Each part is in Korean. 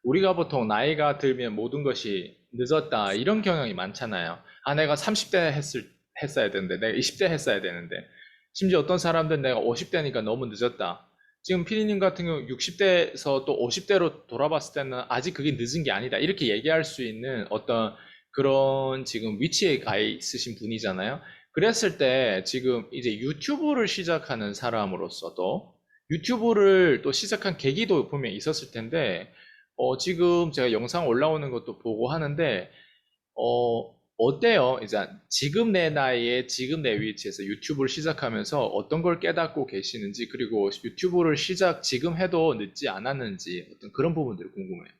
우리가 보통 나이가 들면 모든 것이 늦었다 이런 경향이 많잖아요. 아, 내가 30대 했어야 되는데, 내가 20대 했어야 되는데, 심지어 어떤 사람들은 내가 50대니까 너무 늦었다. 지금 피디님 같은 경우 60대에서 또 50대로 돌아봤을 때는 아직 그게 늦은 게 아니다. 이렇게 얘기할 수 있는 어떤 그런 지금 위치에 가 있으신 분이잖아요. 그랬을 때 지금 이제 유튜브를 시작하는 사람으로서도 유튜브를 또 시작한 계기도 분명 있었을 텐데, 지금 제가 영상 올라오는 것도 보고 하는데, 어때요? 이제 지금 내 나이에 지금 내 위치에서 유튜브를 시작하면서 어떤 걸 깨닫고 계시는지, 그리고 유튜브를 시작 지금 해도 늦지 않았는지, 어떤 그런 부분들이 궁금해요.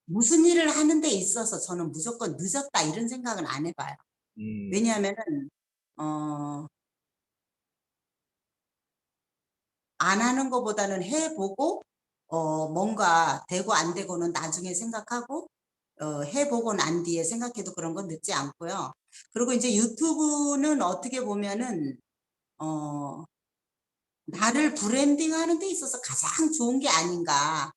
무슨 일을 하는 데 있어서 저는 무조건 늦었다 이런 생각은 안 해봐요. 음, 왜냐하면은 어, 안 하는 것보다는 해보고 뭔가 되고 안 되고는 나중에 생각하고 해보고 난 뒤에 생각해도 그런 건 늦지 않고요. 그리고 이제 유튜브는 어떻게 보면은 어, 나를 브랜딩하는 데 있어서 가장 좋은 게 아닌가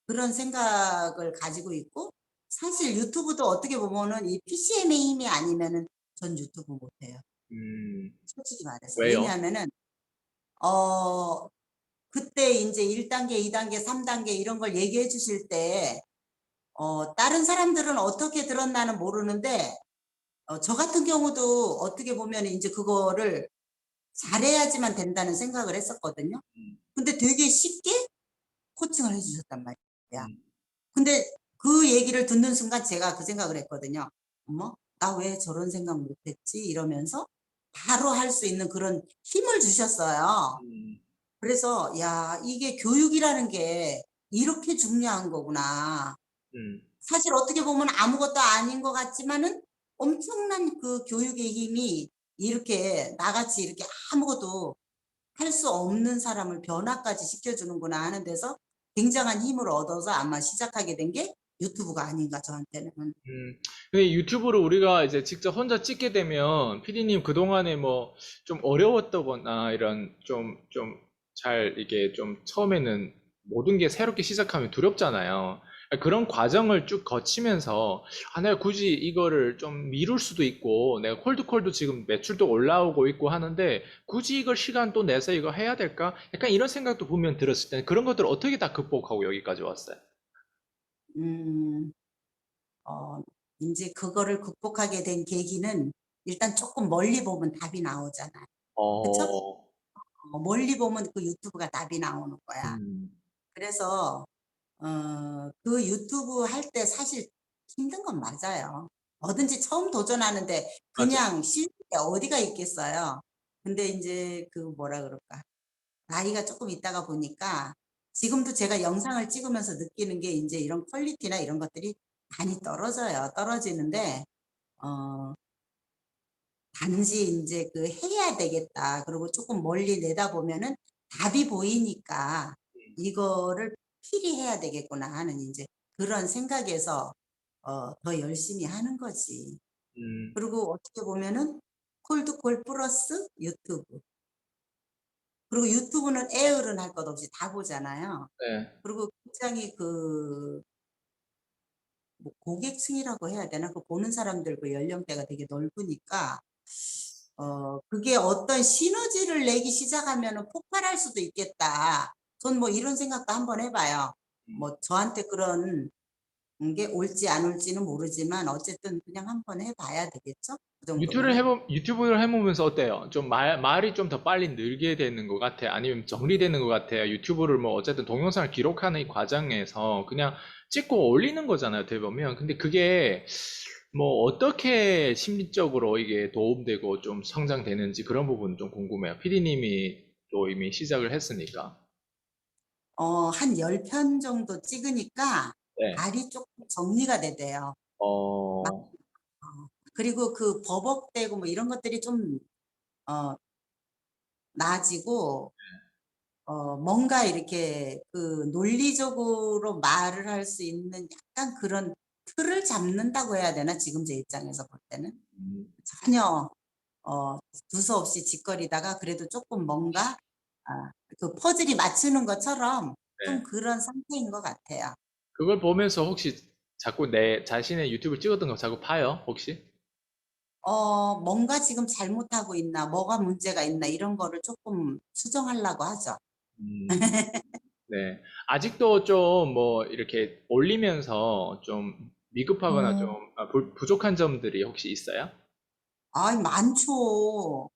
그런 생각을 가지고 있고, 사실 유튜브도 어떻게 보면은 이 PCM의 힘이 아니면은 전 유튜브 못해요. 음, 솔직히 말해서. 왜요? 왜냐하면은 어 그때 이제 1단계, 2단계, 3단계 이런 걸 얘기해 주실 때 다른 사람들은 어떻게 들었나는 모르는데 저 같은 경우도 어떻게 보면 이제 그거를 잘해야지만 된다는 생각을 했었거든요. 음, 근데 되게 쉽게 코칭을 해주셨단 말이야. 음, 근데 그 얘기를 듣는 순간 제가 그 생각을 했거든요. 어머, 나 왜 저런 생각 못했지? 이러면서 바로 할 수 있는 그런 힘을 주셨어요. 음, 그래서 야, 이게 교육이라는 게 이렇게 중요한 거구나. 음, 사실 어떻게 보면 아무것도 아닌 것 같지만은 엄청난 그 교육의 힘이 이렇게 나같이 이렇게 아무것도 할 수 없는 사람을 변화까지 시켜주는구나 하는 데서 굉장한 힘을 얻어서 아마 시작하게 된 게 유튜브가 아닌가 저한테는. 근데 유튜브를 우리가 이제 직접 혼자 찍게 되면, 피디님 그동안에 뭐 좀 어려웠다거나 이런 잘 이게 좀 처음에는 모든 게 새롭게 시작하면 두렵잖아요. 그런 과정을 쭉 거치면서, 아, 내가 굳이 이거를 좀 미룰 수도 있고, 내가 콜드콜도 지금 매출도 올라오고 있고 하는데, 굳이 이걸 시간 또 내서 이거 해야 될까? 약간 이런 생각도 분명 들었을 때, 그런 것들을 어떻게 다 극복하고 여기까지 왔어요? 음, 어, 이제 그거를 극복하게 된 계기는 일단 조금 멀리 보면 답이 나오잖아요. 그쵸? 어, 멀리 보면 그 유튜브가 답이 나오는 거야. 음, 그래서 그 유튜브 할 때 사실 힘든 건 맞아요. 뭐든지 처음 도전하는데 맞아. 그냥 쉬운 게 어디가 있겠어요. 근데 이제 그 뭐라 그럴까. 나이가 조금 있다가 보니까 지금도 제가 영상을 찍으면서 느끼는 게 이제 이런 퀄리티나 이런 것들이 많이 떨어져요. 떨어지는데, 어, 단지 이제 그 해야 되겠다. 그리고 조금 멀리 내다보면은 답이 보이니까 이거를 필히 해야 되겠구나 하는 이제 그런 생각에서 더 열심히 하는 거지. 음, 그리고 어떻게 보면은 콜드콜 플러스 유튜브. 그리고 유튜브는 에어른 할 것 없이 다 보잖아요. 네. 그리고 굉장히 그 뭐 고객층이라고 해야 되나? 그 보는 사람들 그 연령대가 되게 넓으니까 그게 어떤 시너지를 내기 시작하면은 폭발할 수도 있겠다. 전 뭐 이런 생각도 한번 해봐요. 뭐 저한테 그런 게 올지 안 올지는 모르지만 어쨌든 그냥 한번 해봐야 되겠죠? 그 정도면은. 유튜브를 해보면서 어때요? 좀 말이 좀 더 빨리 늘게 되는 것 같아요? 아니면 정리되는 것 같아요? 유튜브를 뭐 어쨌든 동영상을 기록하는 이 과정에서 그냥 찍고 올리는 거잖아요, 어떻게 보면. 근데 그게 뭐 어떻게 심리적으로 이게 도움되고 좀 성장되는지 그런 부분 좀 궁금해요. 피디님이 또 이미 시작을 했으니까. 한 10편 정도 찍으니까 네. 말이 조금 정리가 되대요. 막, 어, 그리고 그 버벅대고 뭐 이런 것들이 좀 어, 나아지고 뭔가 이렇게 그 논리적으로 말을 할 수 있는 약간 그런 틀을 잡는다고 해야 되나? 지금 제 입장에서 볼 때는. 음, 전혀 어, 두서없이 짓거리다가 그래도 조금 뭔가 그 퍼즐이 맞추는 것처럼 네. 좀 그런 상태인 것 같아요. 그걸 보면서 혹시 자꾸 내 자신의 유튜브 찍었던 거 자꾸 봐요, 혹시? 뭔가 지금 잘못하고 있나, 뭐가 문제가 있나, 이런 거를 조금 수정하려고 하죠. 음, 네. 아직도 좀 뭐 이렇게 올리면서 좀 미흡하거나 좀 부족한 점들이 혹시 있어요? 아이, 많죠.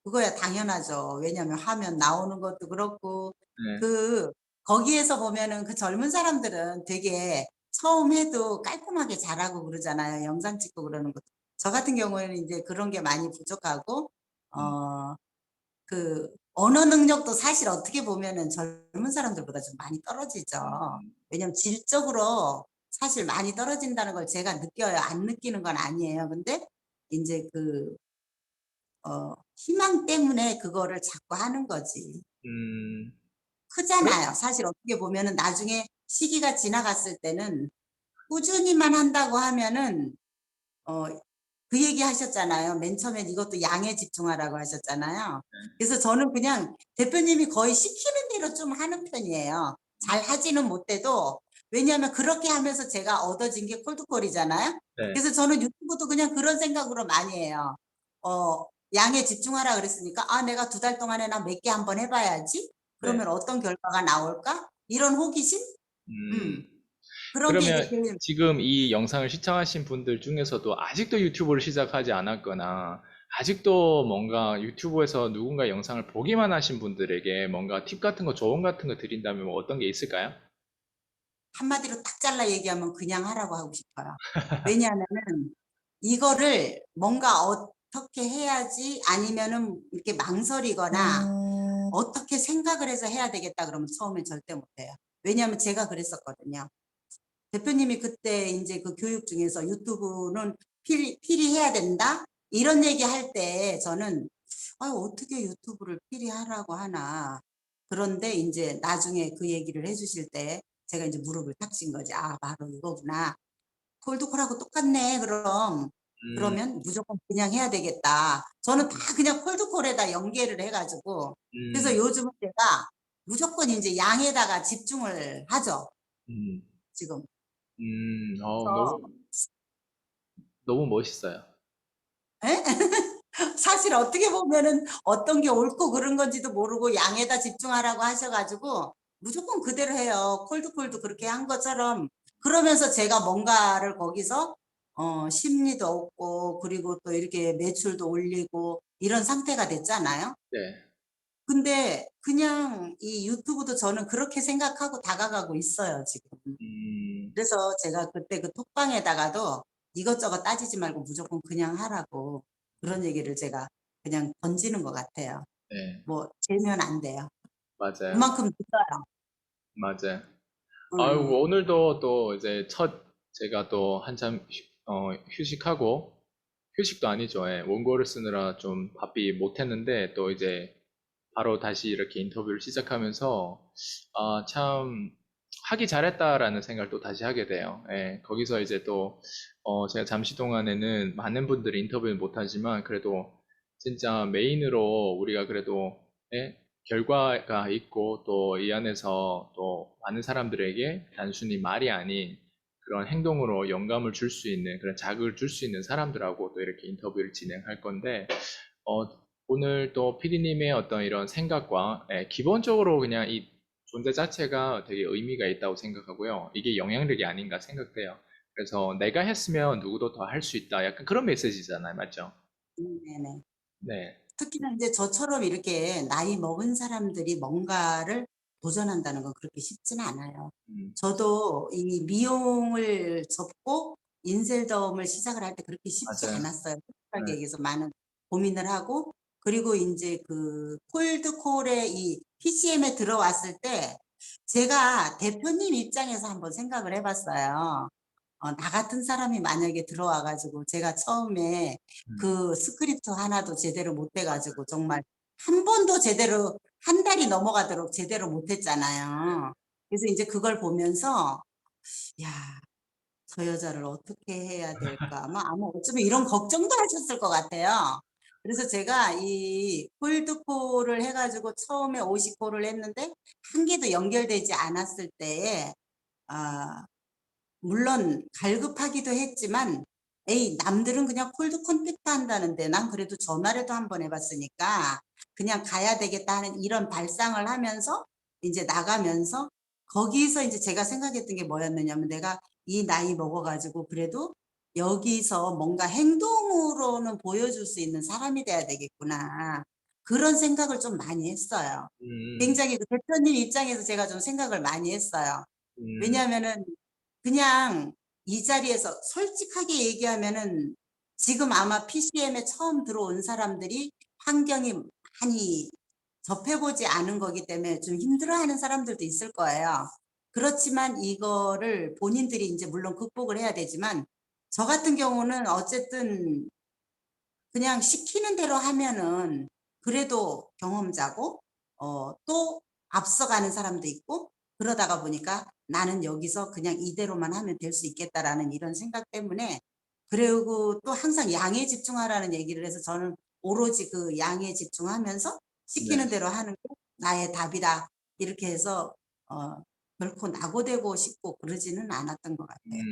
그거야 당연하죠. 왜냐면 화면 나오는 것도 그렇고, 네. 그, 거기에서 보면은 그 젊은 사람들은 되게 처음 해도 깔끔하게 잘하고 그러잖아요. 영상 찍고 그러는 것도. 저 같은 경우에는 이제 그런 게 많이 부족하고, 음, 어, 언어 능력도 사실 어떻게 보면은 젊은 사람들보다 좀 많이 떨어지죠. 음, 왜냐면 질적으로 사실 많이 떨어진다는 걸 제가 느껴요. 안 느끼는 건 아니에요. 근데 이제 희망 때문에 그거를 자꾸 하는 거지. 음, 그래? 크잖아요. 사실 어떻게 보면은 나중에 시기가 지나갔을 때는 꾸준히만 한다고 하면은, 어, 그 얘기 하셨잖아요. 맨 처음엔 이것도 양에 집중하라고 하셨잖아요. 그래서 저는 그냥 대표님이 거의 시키는 대로 좀 하는 편이에요. 잘 하지는 못해도, 왜냐하면 그렇게 하면서 제가 얻어진 게 콜드콜이잖아요. 네, 그래서 저는 유튜브도 그냥 그런 생각으로 많이 해요. 어, 양에 집중하라 그랬으니까, 아, 내가 2달 동안에 나 몇 개 한번 해봐야지. 네. 그러면 어떤 결과가 나올까? 이런 호기심? 음, 음, 그런 게 이제 그러면 제일, 지금 이 영상을 시청하신 분들 중에서도 아직도 유튜브를 시작하지 않았거나 아직도 뭔가 유튜브에서 누군가 영상을 보기만 하신 분들에게 뭔가 팁 같은 거, 조언 같은 거 드린다면 뭐 어떤 게 있을까요? 한마디로 딱 잘라 얘기하면 그냥 하라고 하고 싶어요. 왜냐하면은 이거를 뭔가 어떻게 해야지 아니면은 이렇게 망설이거나 어떻게 생각을 해서 해야 되겠다 그러면 처음엔 절대 못해요. 왜냐하면 제가 그랬었거든요. 대표님이 그때 이제 그 교육 중에서 유튜브는 필히 해야 된다? 이런 얘기 할 때 저는 어떻게 유튜브를 필히 하라고 하나. 그런데 이제 나중에 그 얘기를 해주실 때 제가 이제 무릎을 탁 친 거지. 아, 바로 이거구나. 콜드콜하고 똑같네. 음, 그러면 무조건 그냥 해야 되겠다. 저는 다 그냥 콜드콜에다 연계를 해가지고. 그래서 음, 요즘은 제가 무조건 이제 양에다가 집중을 하죠. 음, 지금. 너무, 그래서 너무 멋있어요. 에? 사실 어떻게 보면은 어떤 게 옳고 그른 건지도 모르고 양에다 집중하라고 하셔가지고 무조건 그대로 해요. 콜드콜도 그렇게 한 것처럼. 그러면서 제가 뭔가를 거기서 심리도 얻고 그리고 또 이렇게 매출도 올리고 이런 상태가 됐잖아요. 네. 근데 그냥 이 유튜브도 저는 그렇게 생각하고 다가가고 있어요, 지금. 음, 그래서 제가 그때 그 톡방에다가도 이것저것 따지지 말고 무조건 그냥 하라고 그런 얘기를 제가 그냥 던지는 것 같아요. 네. 뭐 재면 안 돼요. 맞아요. 그만큼 늦어요. 맞아요. 응. 아이고, 오늘도 또 이제 제가 또 한참 휴식하고, 휴식도 아니죠. 예, 원고를 쓰느라 좀 바삐 못했는데, 또 이제 바로 다시 이렇게 인터뷰를 시작하면서, 아, 참, 하기 잘했다라는 생각을 또 다시 하게 돼요. 예, 거기서 이제 또, 제가 잠시 동안에는 많은 분들이 인터뷰는 못하지만, 그래도 진짜 메인으로 우리가 그래도, 예, 결과가 있고, 또 이 안에서 또 많은 사람들에게 단순히 말이 아닌 그런 행동으로 영감을 줄 수 있는, 그런 자극을 줄 수 있는 사람들하고 또 이렇게 인터뷰를 진행할 건데, 어, 오늘 또 피디님의 어떤 이런 생각과 기본적으로 그냥 이 존재 자체가 되게 의미가 있다고 생각하고요. 이게 영향력이 아닌가 생각돼요. 그래서 내가 했으면 누구도 더 할 수 있다. 약간 그런 메시지잖아요. 맞죠? 네네. 네. 특히나 이제 저처럼 이렇게 나이 먹은 사람들이 뭔가를 도전한다는 건 그렇게 쉽지는 않아요. 음, 저도 이 미용을 접고 인셀덤을 시작을 할 때 그렇게 쉽지 맞아요. 않았어요. 솔직하게 네. 얘기해서 많은 고민을 하고 그리고 이제 그 콜드콜의 이 PCM에 들어왔을 때 제가 대표님 입장에서 한번 생각을 해봤어요. 나 같은 사람이 만약에 들어와가지고 제가 처음에 음, 그 스크립트 하나도 제대로 못 해가지고 정말 한 번도 제대로 한 달이 넘어가도록 제대로 못했잖아요. 그래서 이제 그걸 보면서 야, 저 여자를 어떻게 해야 될까? 아마 어쩌면 이런 걱정도 하셨을 것 같아요. 그래서 제가 이 콜드콜을 해가지고 처음에 50콜을 했는데 한 개도 연결되지 않았을 때에 아, 물론 갈급하기도 했지만 에이 남들은 그냥 콜드 컨택트 한다는데 난 그래도 전화라도 한번 해봤으니까 그냥 가야 되겠다 하는 이런 발상을 하면서 이제 나가면서 거기서 이제 제가 생각했던 게 뭐였느냐면 내가 이 나이 먹어가지고 그래도 여기서 뭔가 행동으로는 보여줄 수 있는 사람이 돼야 되겠구나. 그런 생각을 좀 많이 했어요. 음, 굉장히 그 대표님 입장에서 제가 좀 생각을 많이 했어요. 음, 왜냐하면은 그냥 이 자리에서 솔직하게 얘기하면은 지금 아마 PCM에 처음 들어온 사람들이 환경이 많이 접해보지 않은 거기 때문에 좀 힘들어하는 사람들도 있을 거예요. 그렇지만 이거를 본인들이 이제 물론 극복을 해야 되지만 저 같은 경우는 어쨌든 그냥 시키는 대로 하면은 그래도 경험자고 또 앞서가는 사람도 있고 그러다가 보니까 나는 여기서 그냥 이대로만 하면 될 수 있겠다라는 이런 생각 때문에 그리고 또 항상 양에 집중하라는 얘기를 해서 저는 오로지 그 양에 집중하면서 네, 시키는 대로 하는 게 나의 답이다. 이렇게 해서 어, 결코 낙오되고 싶고 그러지는 않았던 것 같아요.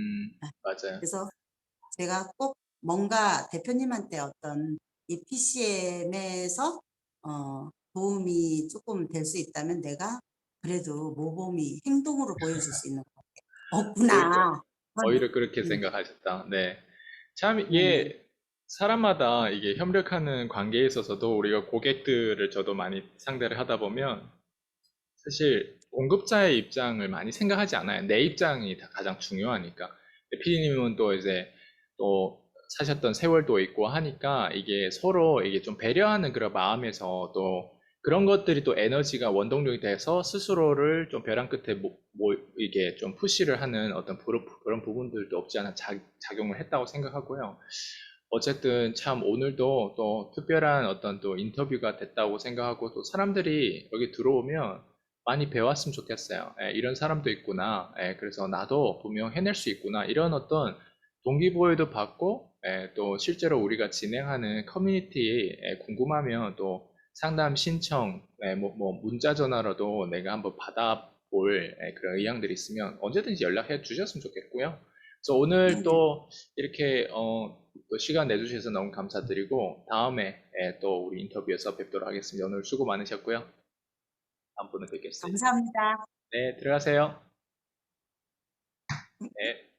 맞아요. 그래서 제가 꼭 뭔가 대표님한테 어떤 이 PCM에서 도움이 조금 될 수 있다면 내가 그래도 모범이 행동으로 보여줄 수 있는 거 오히려, 없구나. 그건, 오히려 그렇게 음, 생각하셨다. 네. 참, 네네. 이게 사람마다 이게 협력하는 관계에 있어서도 우리가 고객들을 저도 많이 상대를 하다 보면 사실 공급자의 입장을 많이 생각하지 않아요. 내 입장이 다 가장 중요하니까. 피디님은 또 이제 또 사셨던 세월도 있고 하니까 이게 서로 이게 좀 배려하는 그런 마음에서 또 그런 것들이 또 에너지가 원동력이 돼서 스스로를 좀 벼랑 끝에 이게 좀 푸시를 하는 어떤 그런 부분들도 없지 않아 작용을 했다고 생각하고요. 어쨌든 참 오늘도 또 특별한 어떤 또 인터뷰가 됐다고 생각하고 또 사람들이 여기 들어오면 많이 배웠으면 좋겠어요. 예, 이런 사람도 있구나. 예, 그래서 나도 분명 해낼 수 있구나. 이런 어떤 동기부여도 받고, 예, 또 실제로 우리가 진행하는 커뮤니티에 궁금하면 또 상담 신청, 예, 뭐 문자 전화로도 내가 한번 받아볼 그런 의향들이 있으면 언제든지 연락해 주셨으면 좋겠고요. 그래서 오늘 네네. 또 이렇게 또 시간 내주셔서 너무 감사드리고 다음에 또 우리 인터뷰에서 뵙도록 하겠습니다. 오늘 수고 많으셨고요. 다음번에 뵙겠습니다. 감사합니다. 네, 들어가세요. 네.